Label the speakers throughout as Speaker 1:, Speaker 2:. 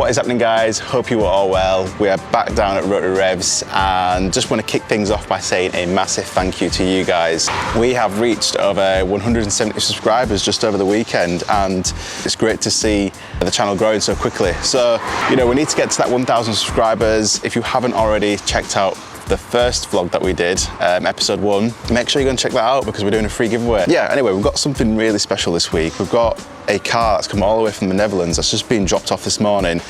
Speaker 1: What is happening, guys? Hope you are all well. We are back down at Rotary Revs and just want to kick things off by saying a massive thank you to you guys. We have reached over 170 subscribers just over the weekend, and it's great to see the channel growing so quickly. So, you know, we need to get to that 1,000 subscribers. If you haven't already checked out the first vlog that we did, episode 1, make sure you go and check that out because we're doing a free giveaway. Yeah, anyway, we've got something really special this week. We've got a car that's come all the way from the Netherlands that's just been dropped off this morning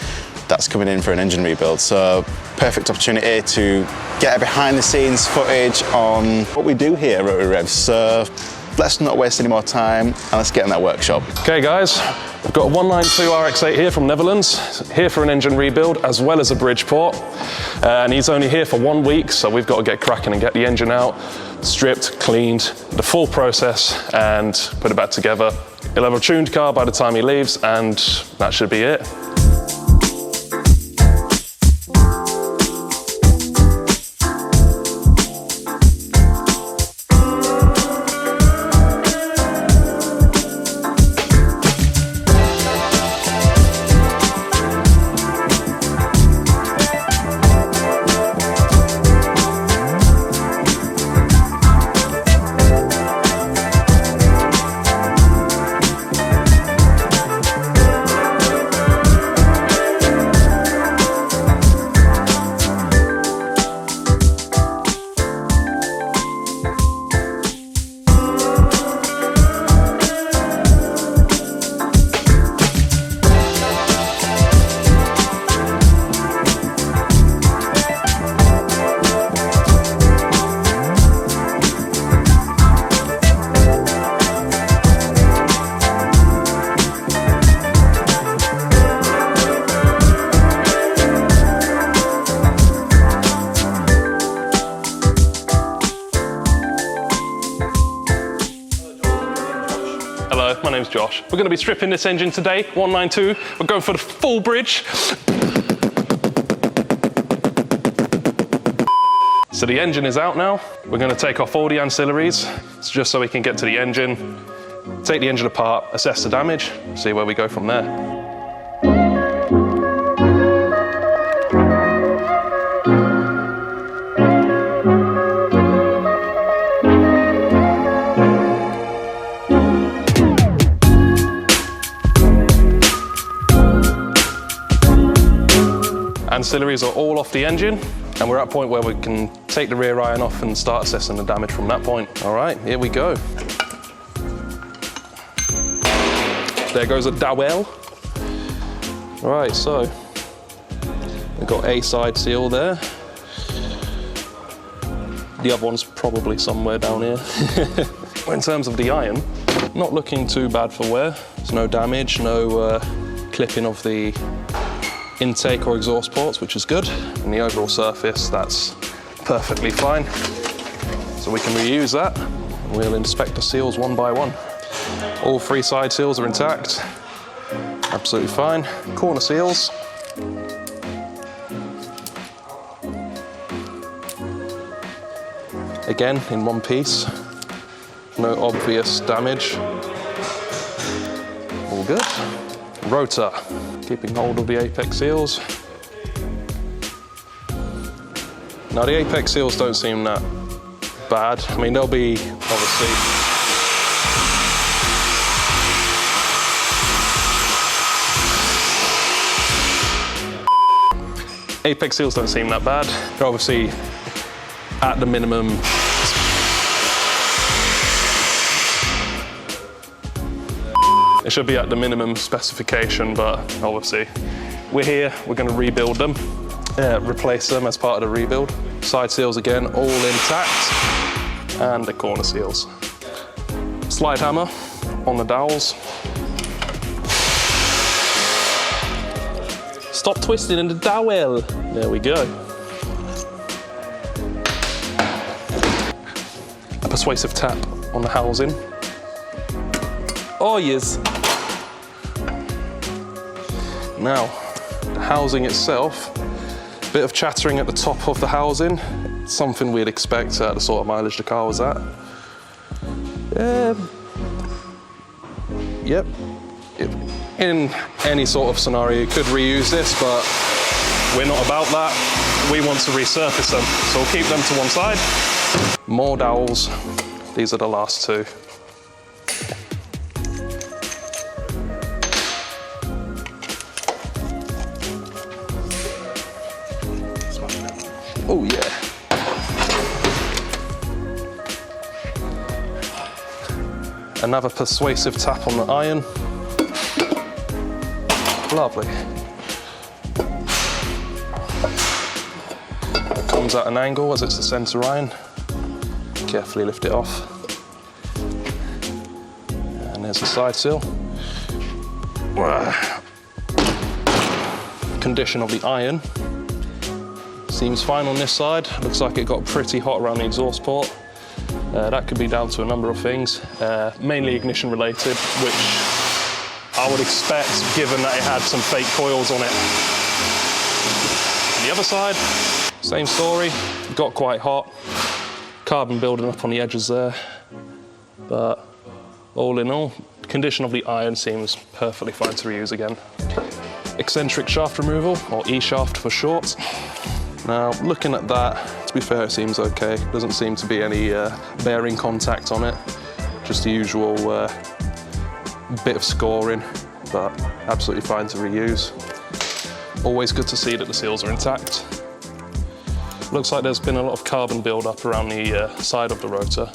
Speaker 1: that's coming in for an engine rebuild. So perfect opportunity to get a behind the scenes footage on what we do here at Rotary Revs. So let's not waste any more time and let's get in that workshop.
Speaker 2: Okay guys, I've got a 192 RX-8 here from Netherlands, here for an engine rebuild as well as a Bridgeport. And he's only here for 1 week, so we've got to get cracking and get the engine out, stripped, cleaned, the full process, and put it back together. He'll have a tuned car by the time he leaves, and that should be it. Hello, my name's Josh. We're going to be stripping this engine today, 192. We're going for the full bridge. So the engine is out now. We're going to take off all the ancillaries, just so we can get to the engine, take the engine apart, assess the damage, see where we go from there. Ancillaries are all off the engine, and we're at a point where we can take the rear iron off and start assessing the damage from that point. All right, here we go. There goes a dowel. All right, so we've got a side seal there. The other one's probably somewhere down here. In terms of the iron, not looking too bad for wear. There's no damage, no clipping of the intake or exhaust ports, which is good. And the overall surface, that's perfectly fine. So we can reuse that. We'll inspect the seals one by one. All 3 side seals are intact. Absolutely fine. Corner seals. Again, in one piece. No obvious damage. All good. Rotor. Keeping hold of the apex seals. Now the apex seals don't seem that bad. I mean, they'll be obviously apex seals don't seem that bad. They're obviously at the minimum. It should be at the minimum specification, but obviously we're here, we're going to rebuild them, replace them as part of the rebuild. Side seals again, all intact, and the corner seals. Slide hammer on the dowels. Stop twisting in the dowel. There we go. A persuasive tap on the housing. Oh yes. Now, the housing itself, bit of chattering at the top of the housing, something we'd expect at the sort of mileage the car was at. Yep. In any sort of scenario, you could reuse this, but we're not about that. We want to resurface them, so we'll keep them to one side. More dowels. These are the last two. Oh yeah. Another persuasive tap on the iron. Lovely. It comes at an angle as it's the center iron. Carefully lift it off. And there's the side seal. Condition of the iron seems fine on this side. Looks like it got pretty hot around the exhaust port. That could be down to a number of things, mainly ignition related, which I would expect given that it had some fake coils on it. On the other side, same story, got quite hot, carbon building up on the edges there, but all in all, condition of the iron seems perfectly fine to reuse again. Eccentric shaft removal, or E-shaft for short. Now, looking at that, to be fair, it seems okay. Doesn't seem to be any bearing contact on it. Just the usual bit of scoring, but absolutely fine to reuse. Always good to see that the seals are intact. Looks like there's been a lot of carbon build-up around the side of the rotor,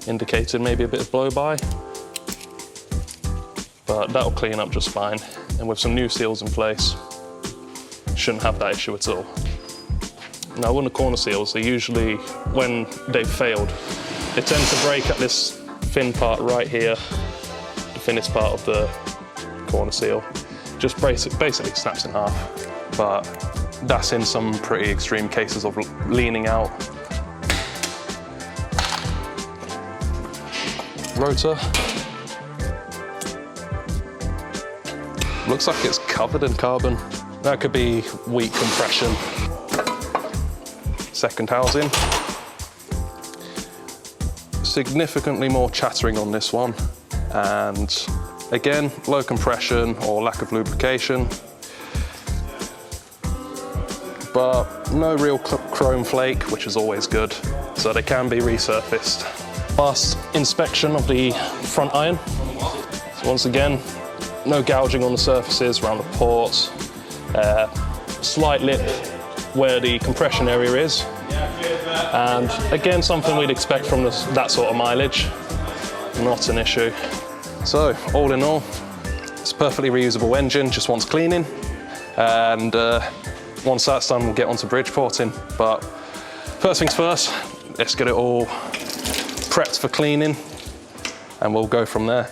Speaker 2: indicating maybe a bit of blow-by, but that'll clean up just fine. And with some new seals in place, shouldn't have that issue at all. Now, on the corner seals, they usually, when they've failed, they tend to break at this thin part right here, the thinnest part of the corner seal. Just basically snaps in half. But that's in some pretty extreme cases of leaning out. Rotor. Looks like it's covered in carbon. That could be weak compression. Second housing. Significantly more chattering on this one. And again, low compression or lack of lubrication. But no real chrome flake, which is always good. So they can be resurfaced. Last inspection of the front iron. So once again, no gouging on the surfaces around the ports. Slight lip where the compression area is. And again, something we'd expect from that sort of mileage. Not an issue. So, all in all, it's a perfectly reusable engine, just wants cleaning. And once that's done, we'll get onto Bridgeporting. But first things first, let's get it all prepped for cleaning, and we'll go from there.